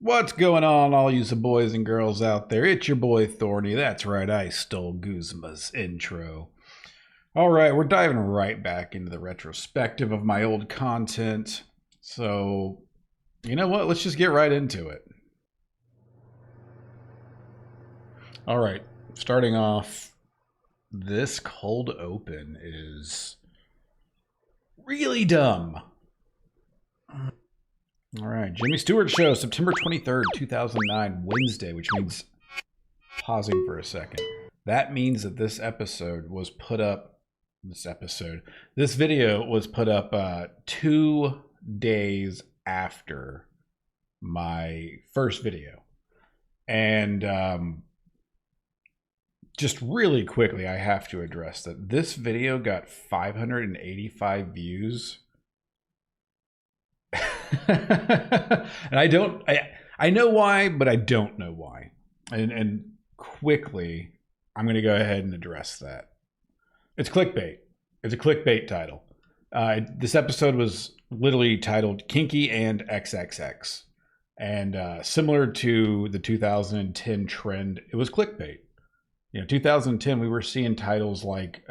What's going on, all you boys and girls out there? It's your boy Thorny. That's right, I stole Guzma's intro. All right, we're diving right back into the retrospective of my old content. So, you know what? Let's just get right into it. All right, starting off, this cold open is really dumb. All right, Jimmy Stewart Show, September 23rd, 2009, Wednesday, which means pausing for a second. That means that this video was put up 2 days after my first video. And just really quickly, I have to address that this video got 585 views. And I know why, but I don't know why. And quickly, I'm going to go ahead and address that. It's clickbait. It's a clickbait title. This episode was literally titled Kinky and XXX. And similar to the 2010 trend, it was clickbait. 2010, we were seeing titles like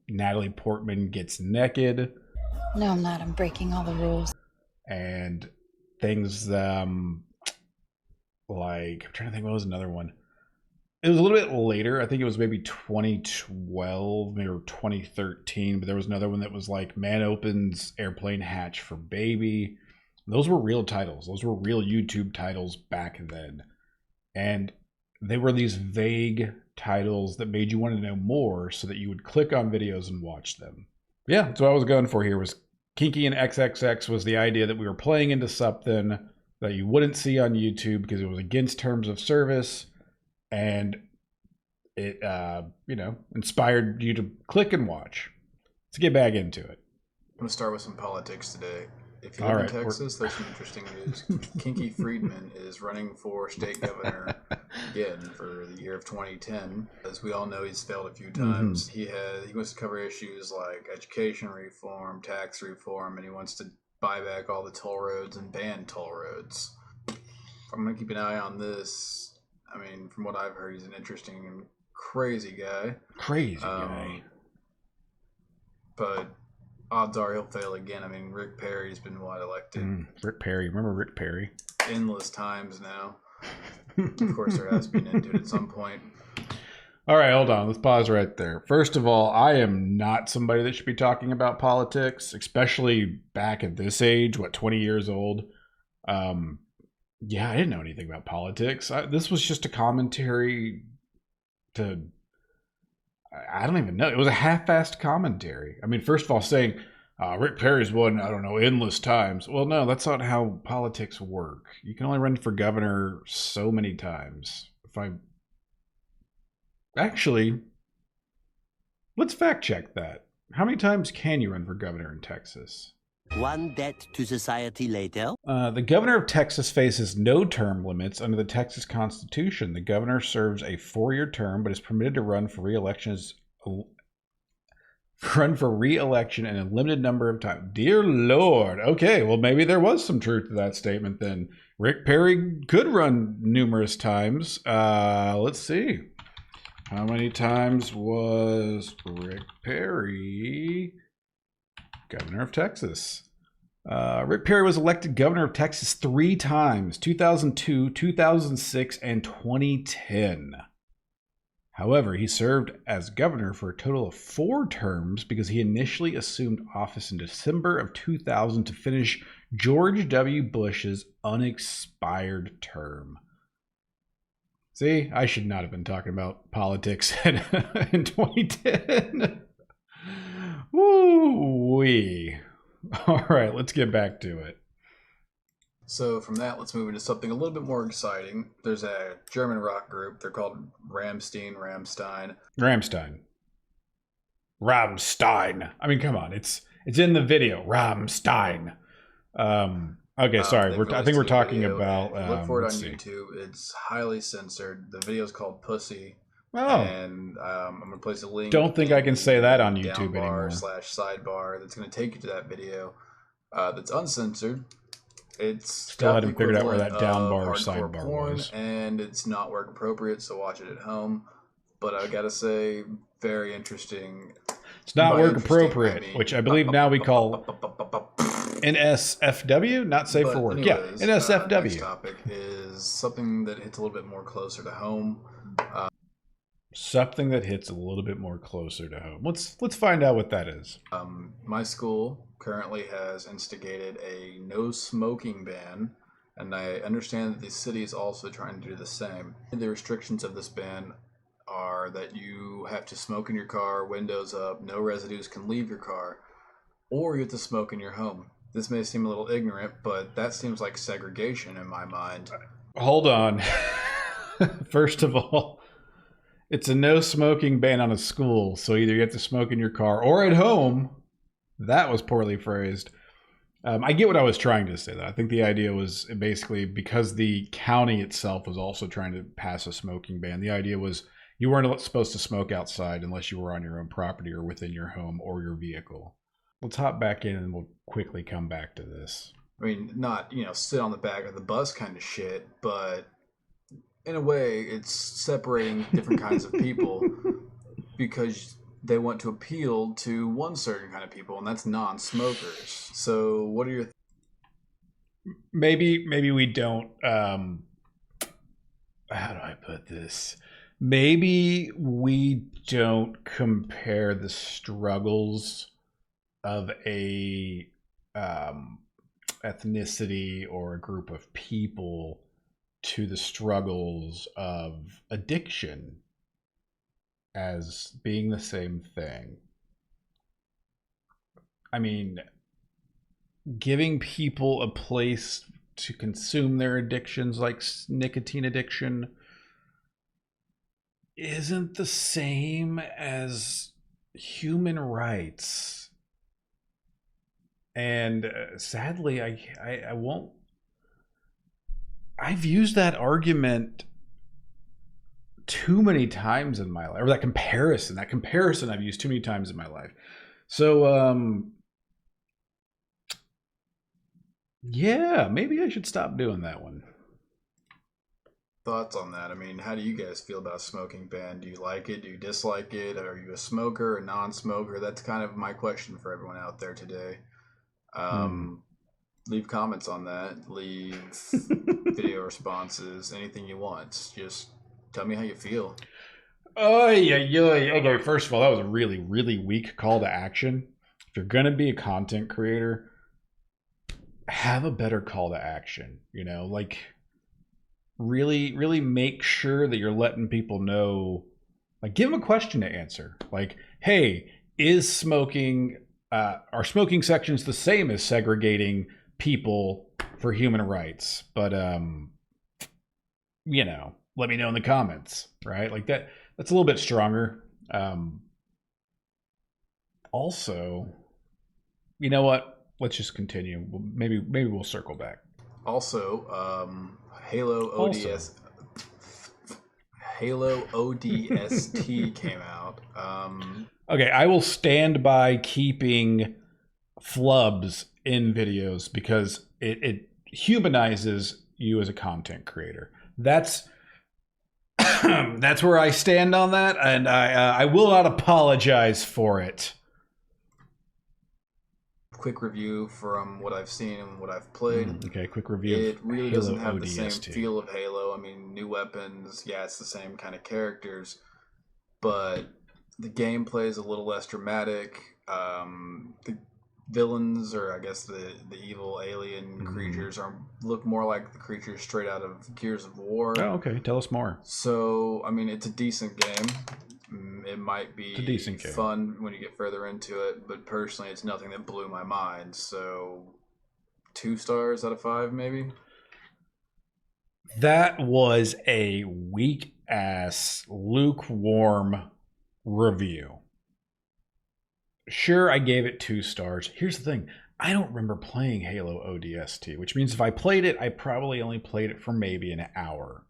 Natalie Portman Gets Naked. No, I'm not. I'm breaking all the rules. And things like, I'm trying to think, what was another one? It was a little bit later. I think it was maybe 2012, maybe 2013. But there was another one that was like, man opens airplane hatch for baby. Those were real titles. Those were real YouTube titles back then. And they were these vague titles that made you want to know more so that you would click on videos and watch them. Yeah, that's what I was going for here was Kinky and XXX was the idea that we were playing into something that you wouldn't see on YouTube because it was against terms of service, and it, inspired you to click and watch. Let's get back into it. I'm going to start with some politics today. If you live in Texas, there's some interesting news. Kinky Friedman is running for state governor again for the year of 2010. As we all know, he's failed a few times. Mm-hmm. He wants to cover issues like education reform, tax reform, and he wants to buy back all the toll roads and ban toll roads. I'm going to keep an eye on this. I mean, from what I've heard, he's an interesting and crazy guy. But odds are he'll fail again. I mean, Rick Perry's been elected? Rick Perry. Remember Rick Perry? Endless times now. Of course, there has been into it at some point. All right, hold on. Let's pause right there. First of all, I am not somebody that should be talking about politics, especially back at this age, 20 years old. Yeah, I didn't know anything about politics. This was just a commentary to... I don't even know. It was a half-assed commentary. I mean, first of all, saying Rick Perry's won, I don't know, endless times. Well, no, that's not how politics work. You can only run for governor so many times. Actually, let's fact check that. How many times can you run for governor in Texas? One debt to society later. The governor of Texas faces no term limits under the Texas Constitution. The governor serves a 4-year term, but is permitted to run for re-election in a limited number of times. Dear Lord. Okay, well, maybe there was some truth to that statement then. Rick Perry could run numerous times. Let's see. How many times was Rick Perry governor of Texas? Rick Perry was elected governor of Texas 3 times, 2002, 2006, and 2010. However, he served as governor for a total of 4 terms because he initially assumed office in December of 2000 to finish George W. Bush's unexpired term. See, I should not have been talking about politics in 2010. Woo-wee. All right, let's get back to it. So from that, let's move into something a little bit more exciting. There's a German rock group. They're called Rammstein. I mean, come on. It's in the video. Rammstein. Okay, sorry. I think we're talking about... look for it on YouTube. It's highly censored. The video is called Pussy. Oh. And I'm going to place a link. Don't think I can say that on YouTube anymore. /sidebar that's going to take you to that video that's uncensored. It's Still hadn't figured out where that down bar or hardcore sidebar porn, was. and it's not work appropriate, so watch it at home. But I gotta say, very interesting. It's not work appropriate, which I believe now we call NSFW, not safe for work. Anyways, yeah, NSFW. Next topic is something that hits a little bit more closer to home. Something that hits a little bit more closer to home. Let's find out what that is. My school currently has instigated a no smoking ban, and I understand that the city is also trying to do the same. The restrictions of this ban are that you have to smoke in your car, windows up, no residues can leave your car, or you have to smoke in your home. This may seem a little ignorant, but that seems like segregation in my mind. Hold on. First of all, it's a no smoking ban on a school, so either you have to smoke in your car or at home. That was poorly phrased. I get what I was trying to say, though. I think the idea was basically because the county itself was also trying to pass a smoking ban. The idea was you weren't supposed to smoke outside unless you were on your own property or within your home or your vehicle. Let's hop back in and we'll quickly come back to this. I mean, not, sit on the back of the bus kind of shit, but in a way, it's separating different kinds of people because they want to appeal to one certain kind of people, and that's non-smokers. So what are your... Maybe we don't... how do I put this? Maybe we don't compare the struggles of a ethnicity or a group of people to the struggles of addiction as being the same thing. I mean, giving people a place to consume their addictions, like nicotine addiction, isn't the same as human rights. And sadly, I won't. I've used that argument too many times in my life, or that comparison I've used too many times in my life. So, yeah, maybe I should stop doing that one. Thoughts on that? I mean, how do you guys feel about smoking ban? Do you like it? Do you dislike it? Are you a smoker or non-smoker? That's kind of my question for everyone out there today. Leave comments on that. Leave video responses. Anything you want. Just tell me how you feel. Oh, yeah. Okay, first of all, that was a really, really weak call to action. If you're going to be a content creator, have a better call to action. Like really, really make sure that you're letting people know, like give them a question to answer. Like, hey, is smoking, are smoking sections the same as segregating people for human rights? But, let me know in the comments, right? Like that's a little bit stronger. Also, you know what? Let's just continue. Maybe we'll circle back. Also, Halo ODST came out. Okay, I will stand by keeping flubs in videos because it humanizes you as a content creator. That's where I stand on that, and I will not apologize for it. Quick review from what I've seen and what I've played. Okay, quick review. It really Halo doesn't have ODST. the same feel of Halo. I mean, new weapons, yeah, it's the same kind of characters, but the gameplay is a little less dramatic. The villains, or I guess the evil alien creatures, look more like the creatures straight out of Gears of War. Oh, okay. Tell us more. So, I mean, it's a decent game. It might be fun when you get further into it, but personally, it's nothing that blew my mind. So, 2 stars out of 5, maybe? That was a weak-ass, lukewarm review. Sure, I gave it 2 stars. Here's the thing. I don't remember playing Halo ODST, which means if I played it, I probably only played it for maybe an hour.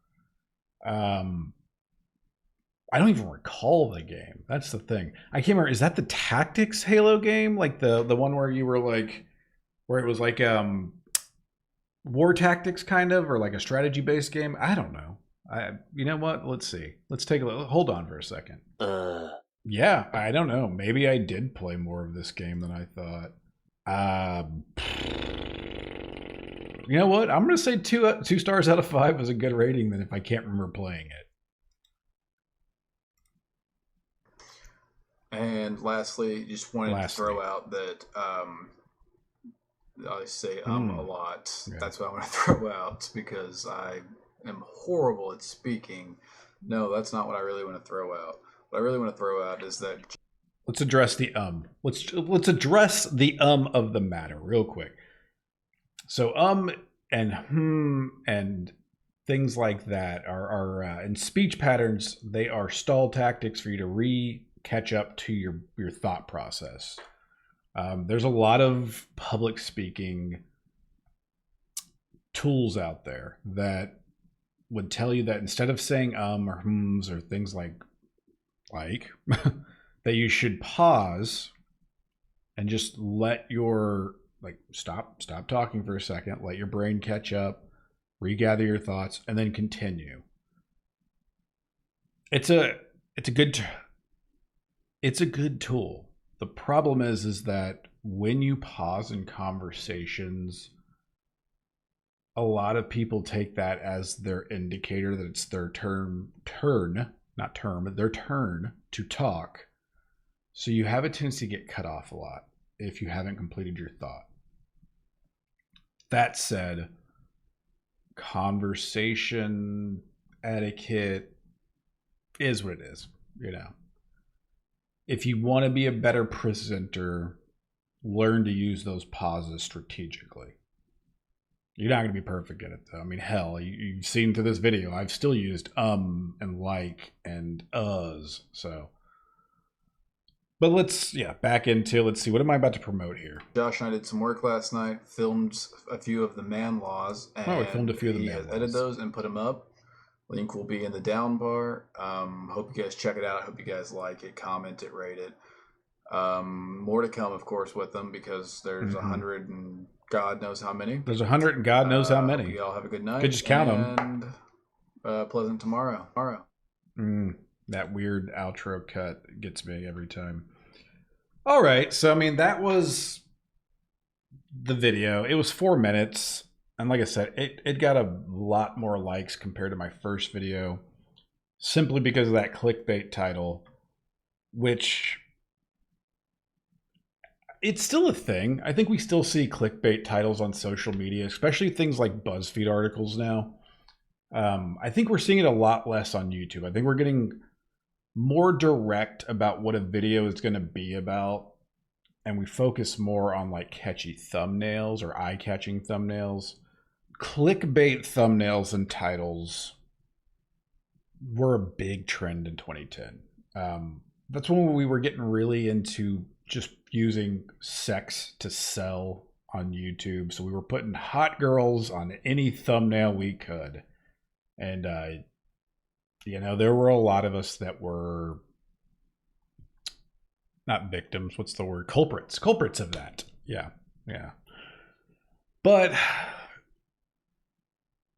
I don't even recall the game. That's the thing. I can't remember. Is that the Tactics Halo game? Like the one where you were like, where it was like war tactics kind of, or like a strategy based game. I don't know. You know what? Let's see. Let's take a look. Hold on for a second. Yeah, I don't know. Maybe I did play more of this game than I thought. You know what? I'm going to say 2 stars out of 5 is a good rating than if I can't remember playing it. And lastly, just wanted to throw out that I say a lot. Yeah. That's what I want to throw out because I am horrible at speaking. No, that's not what I really want to throw out. What I really want to throw out is that. Let's address the Let's address the of the matter real quick. So and things like that are in speech patterns. They are stall tactics for you to catch up to your thought process. There's a lot of public speaking tools out there that would tell you that instead of saying or hmms or things like that you should pause and just let your stop talking for a second, let your brain catch up, regather your thoughts, and then continue. It's a good tool. The problem is that when you pause in conversations, a lot of people take that as their indicator that it's their turn to talk. So you have a tendency to get cut off a lot if you haven't completed your thought. That said, conversation etiquette is what it is, you know. If you want to be a better presenter, learn to use those pauses strategically. You're not going to be perfect at it, though. I mean, hell, you've seen through this video, I've still used and like and uhs, so. But let's see. What am I about to promote here? Josh and I did some work last night, filmed a few of the man laws. And we filmed a few of the man laws. Edited those and put them up. Link will be in the down bar. Hope you guys check it out. Hope you guys like it, comment it, rate it. More to come, of course, with them because there's 100 and God knows how many. There's 100 and God knows how many. Hope you all have a good night. Could just count them. And pleasant tomorrow. That weird outro cut gets me every time. All right, so I mean that was the video. It was 4 minutes, and like I said, it got a lot more likes compared to my first video, simply because of that clickbait title, which it's still a thing. I think we still see clickbait titles on social media, especially things like BuzzFeed articles now. I think we're seeing it a lot less on YouTube. I think we're getting more direct about what a video is going to be about, and we focus more on like catchy thumbnails or eye-catching thumbnails. Clickbait thumbnails and titles were a big trend in 2010. That's when we were getting really into just using sex to sell on YouTube. So we were putting hot girls on any thumbnail we could. And there were a lot of us that were not victims. What's the word? Culprits of that. Yeah. But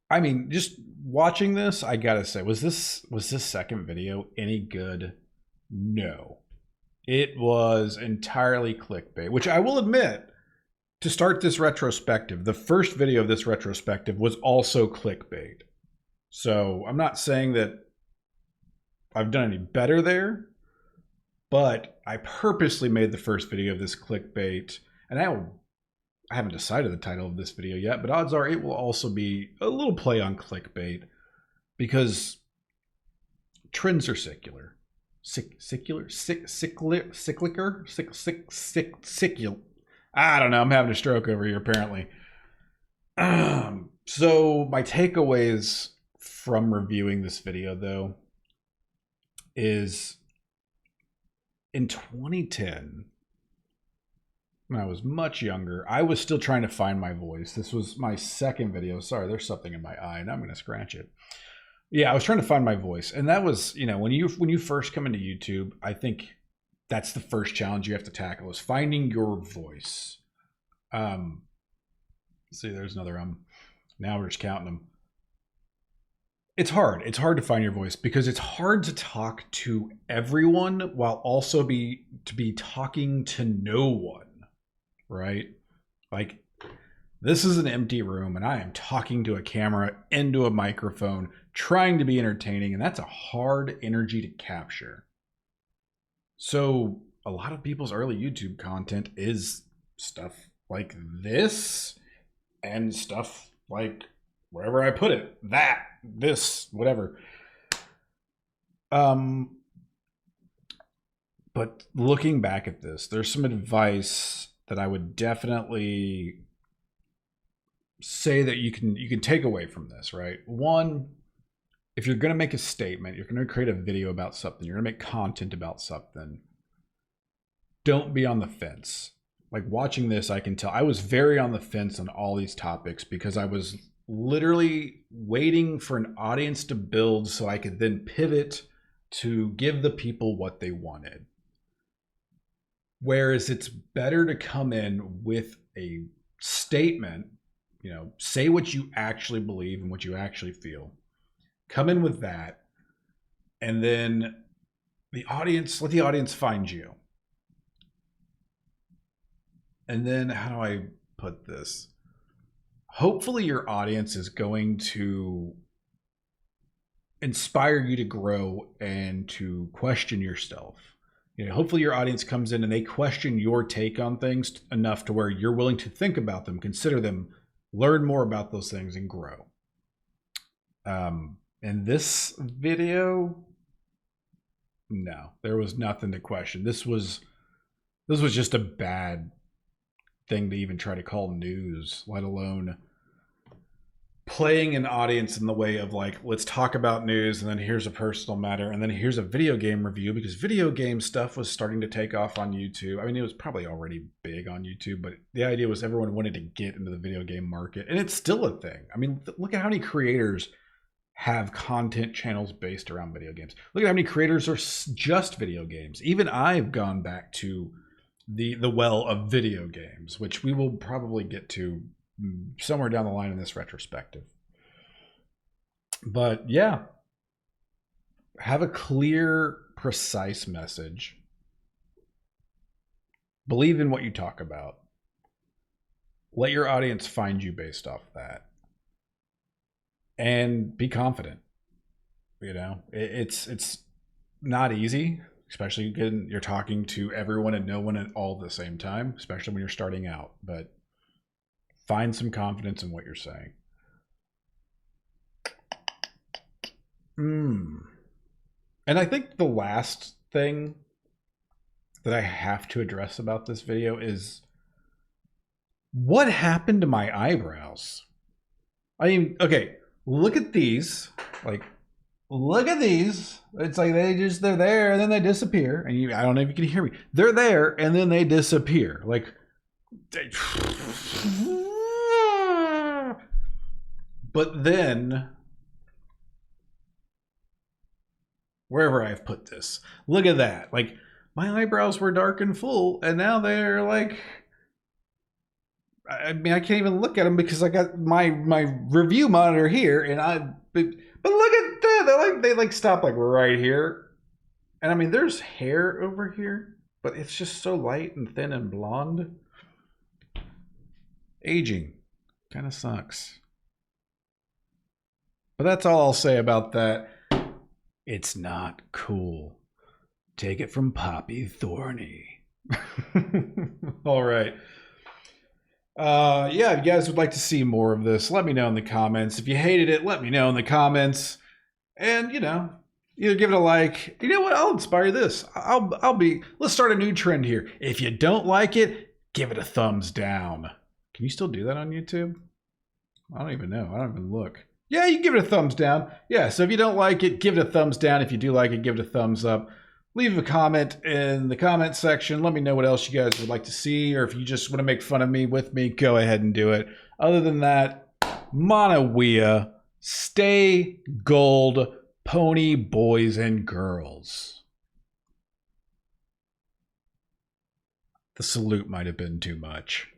I mean, just watching this, I gotta say, was this second video any good? No. It was entirely clickbait, which I will admit, to start this retrospective, the first video of this retrospective was also clickbait. So I'm not saying that I've done any better there, but I purposely made the first video of this clickbait, and I haven't decided the title of this video yet, but odds are it will also be a little play on clickbait because trends are secular. Cyclical. I don't know. I'm having a stroke over here, apparently. So my takeaways from reviewing this video, though, is in 2010, when I was much younger, I was still trying to find my voice. This was my second video. Sorry, there's something in my eye, and I'm going to scratch it. Yeah, I was trying to find my voice, and that was, when you first come into YouTube, I think that's the first challenge you have to tackle is finding your voice. See, there's another Now we're just counting them. It's hard. It's hard to find your voice because it's hard to talk to everyone while also be talking to no one, right? Like, this is an empty room and I am talking to a camera into a microphone, trying to be entertaining, and that's a hard energy to capture. So a lot of people's early YouTube content is stuff like this and stuff like wherever I put it, that, this, whatever. But looking back at this, there's some advice that I would definitely say that you can take away from this, right? One, if you're going to make a statement, you're going to create a video about something, you're going to make content about something, don't be on the fence. Like, watching this, I can tell I was very on the fence on all these topics because I was literally waiting for an audience to build so I could then pivot to give the people what they wanted. Whereas it's better to come in with a statement, you know, say what you actually believe and what you actually feel. Come in with that, and then the audience, let the audience find you. And then, how do I put this? Hopefully your audience is going to inspire you to grow and to question yourself. You know, hopefully your audience comes in and they question your take on things enough to where you're willing to think about them, consider them, learn more about those things, and grow. In this video, no, there was nothing to question. This was just a bad thing to even try to call news, let alone playing an audience in the way of like, let's talk about news, and then here's a personal matter, and then here's a video game review, because video game stuff was starting to take off on YouTube. I mean, it was probably already big on YouTube, but the idea was everyone wanted to get into the video game market, and it's still a thing. I mean, look at how many creators have content channels based around video games. Look at how many creators are just video games. Even I've gone back to the well of video games, which we will probably get to somewhere down the line in this retrospective. But yeah, have a clear, precise message. Believe in what you talk about. Let your audience find you based off that. And be confident. You know, it's not easy, especially when you're talking to everyone and no one at all at the same time, especially when you're starting out. But find some confidence in what you're saying. And I think the last thing that I have to address about this video is what happened to my eyebrows? I mean, okay, look at these. Like, look at these. It's like they're there and then they disappear. And I don't know if you can hear me. They're there and then they disappear. Like, but then, wherever I've put this, look at that. Like, my eyebrows were dark and full, and now they're like, I mean, I can't even look at them because I got my review monitor here, and but look at that. They stop like right here. And I mean, there's hair over here, but it's just so light and thin and blonde. Aging kind of sucks. But that's all I'll say about that. It's not cool. Take it from Poppy Thorny. All right. Yeah, if you guys would like to see more of this, let me know in the comments. If you hated it, let me know in the comments. And, you know, either give it a like. You know what? I'll inspire this. Let's start a new trend here. If you don't like it, give it a thumbs down. Can you still do that on YouTube? I don't even know. I don't even look. Yeah, you can give it a thumbs down. Yeah, so if you don't like it, give it a thumbs down. If you do like it, give it a thumbs up. Leave a comment in the comment section. Let me know what else you guys would like to see, or if you just want to make fun of me with me, go ahead and do it. Other than that, Monowea, stay gold, pony boys and girls. The salute might have been too much.